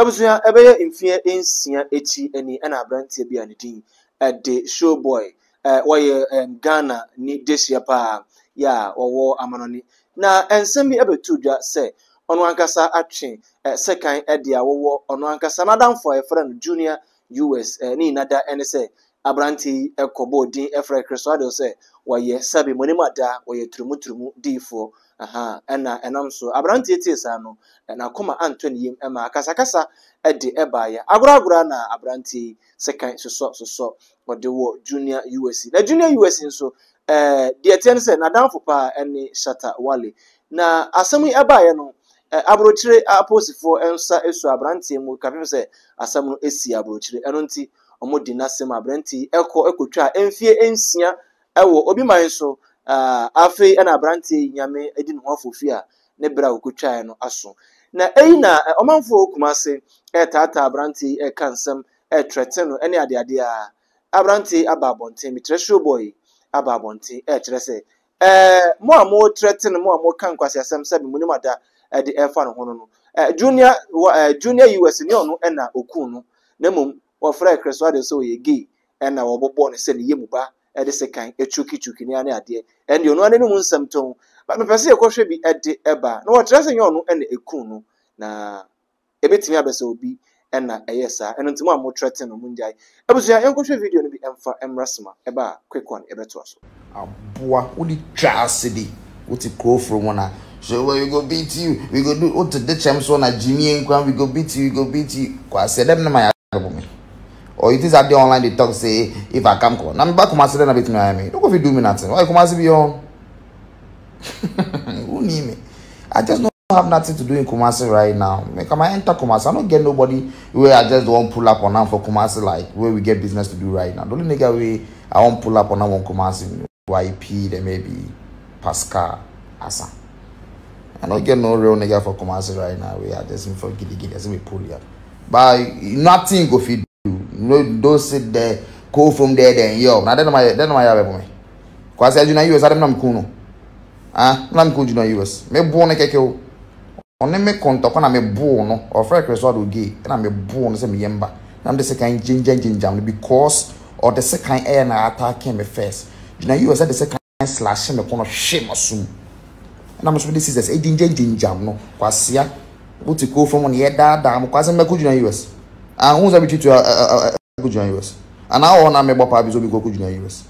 Abusua ebeye mfie ensia echi eni na abrantie bia ne din de ShowBoy waye Ghana ni desia pa ya wowo amanoni na ensem bi abetu dwa se ono ankasa atwe sekan de awowo ono ankasa nadamfo e friend junior US ni nada ene se abrantie ekobo din efre Criss Waddle se waye sabi monimada waye turumuturumu difo aha ena enam so abrantie tie sa no na koma Anthony yim ema akasakasa ede ebaya agoragora na abrantie sekan soso wode wo junior US na junior US nso de etiene se nadamfo pa ene Shatta Wale na asemu ebaya no abrochire aposifo ensa esu abrantie mu kapem se asemu no esi abrochire eno nti omodi nasem abrantie ekotwa emfie ensia ewo obi man so afi ena abrantie nyame edi no afofia ne bra okotwa no aso na eina omanfo kumase tata abrantie kansem threaten no ene ade a abrantie ababonten mi ShowBoy ababonten kire se mo amo threaten mo amo kan kwase asem sabi munimada de efa no hono no junior US ni ono na okun no na mum wo fra Criss Waddle so ye gay na wo bobo ne se ne yemuba de se kan echuki ni ane ade ene ono ane mu nsamton ba me pese ekwohwe bi de eba na wo threaten ye ono na ekun no na ebetimi abese obi na eyesa eno ntimo amo threaten no munjai abusua enkohwe video no bi emfa emrasma eba quick one ebeto so aboa odi twa asedi oti Kofi wona so we go beat you we go do what the champs one na Jimmy Nkwan we go beat you kwa say dem na my album or it is at the online they talk say if I come na me back come say na beat me don't go fit do me nothing why come say be on who need me I just don't have nothing to do in Kumasi right now. Make I enter Kumasi. I don't get nobody where I just don't pull up on them for Kumasi like where we get business to do right now. The only nigga way I won't pull up on them on Kumasi YP, then maybe Pascal Asa. I don't get no real nigga for Kumasi right now. We are just for giddy. That's we pull you up. But nothing go feed you. No, don't sit there, go from there, then yo. Now then my have me. Cause I junior US, I don't know kuno. I'm cool junior US. Me born a keke. On me contact na me born or friend Criss Waddle gay. And I'm a born say me yemba. I'm the second ginger because or the second air na attacking me first. Junior US the second slash me kono shame assume. And I'm supposed to say ginger no. Kwasia. What to go from on here da am kwase me go junior US. And who's about to go junior US. And now on me bopa bi so bi go junior US.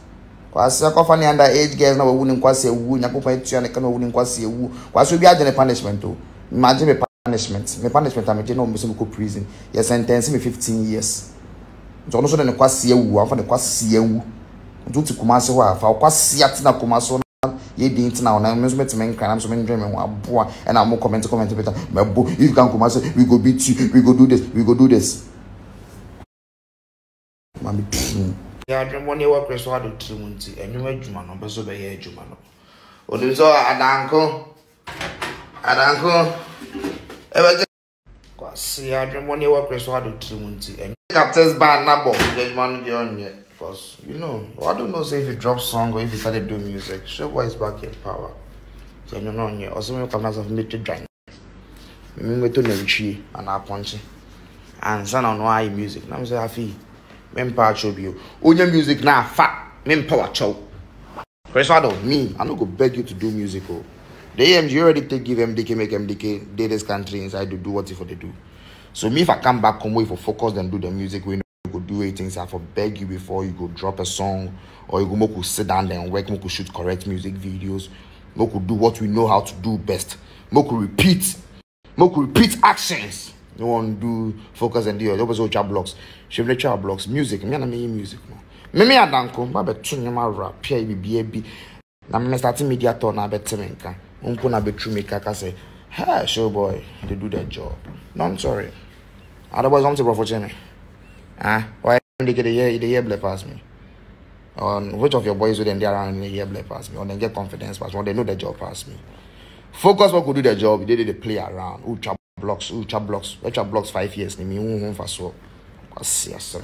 Kwasia ko fani under age girls na we wouldn't kwase ewu nyakopa etua ne kana we wouldn't kwase ewu. Kwaso bi agene punishment o. Imagine me punishment. My punishment I'm no me go prison. Yes, sentence me 15 years. So no so ne kwase ewu, am fa ne kwase ewu. Do to Kumasi wa fa kwase atina Kumasi na ye di intina na me so metime nkran am so me dream me ho aboa and am comment better. Me bo if you can Kumasi we go beat you, we go do this. Mami ya dream one year Criss Waddle trimunti enwuma adwuma no beso be ye adwuma no. Odin so Adanko kwasi adwem one year Criss Waddle trimunti captain's band na bomb judgment on yet because you know I don't know say if you drop song or if you started doing music ShowBoy is back in power so you know on also me come as of me to join me to nantwie and aponche and son on why music na me say afi me mpa chobio onye music na fa me mpa wa chow Criss Waddle me I no go beg you to do music oh. The AMG already give MDK, make MDK, they this country inside to do what if they do. So me if I come back, come away for focus and do the music, we know you go do 8 things. I for beg you before you go drop a song, or you go more sit down there and work, more shoot correct music videos, more do what we know how to do best, more repeat actions. No one do focus and do those chat blocks. She will chat blocks, music, me and me music. Me I don't come, but tune my rap, bbed. Now me starting media tour na better menka. Unko na betru me kaka say, "Hey, ShowBoy, they do their job." No, I'm sorry. Otherwise, I'm to for me. Why they get the year blame past me? On which of your boys would then they around the year blame past me? Or then get confidence past me? Or they know their job past me? Focus what could do their job. They did the play around. Ultra blocks 5 years. Ni me for so. Yes.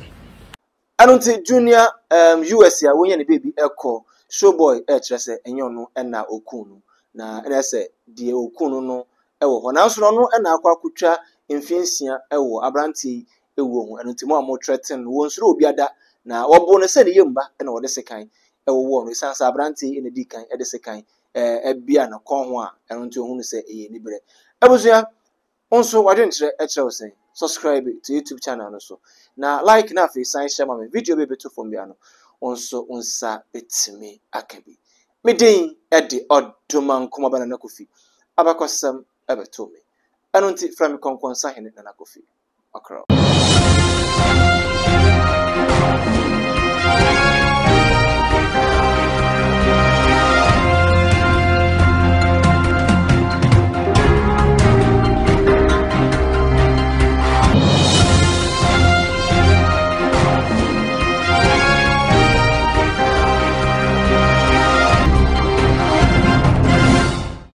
I don't think junior US ya when you baby echo ShowBoy trese enyo no na okunu na ene se die okunu no ewo ho na so no na akwa kutwa mfiensia ewo abranti ewo ho eno ntimo amo threaten wo nsoro obi ada na wobo no se ne yemba na wo de sekan ewo wo no sansa abranti ene di kan e de sekan ebia na kon ho a eno nti ohunu se eye ni bere ebusua onso wadwentre e kire wo sen subscribe to YouTube channel no so na like na fe sign share ma video be beto fom bia no onso onsa betimi akabi medin e de odoman kuma bana na Kofi abakosam ebeto me eno nti from konkonsa hene na Kofi akra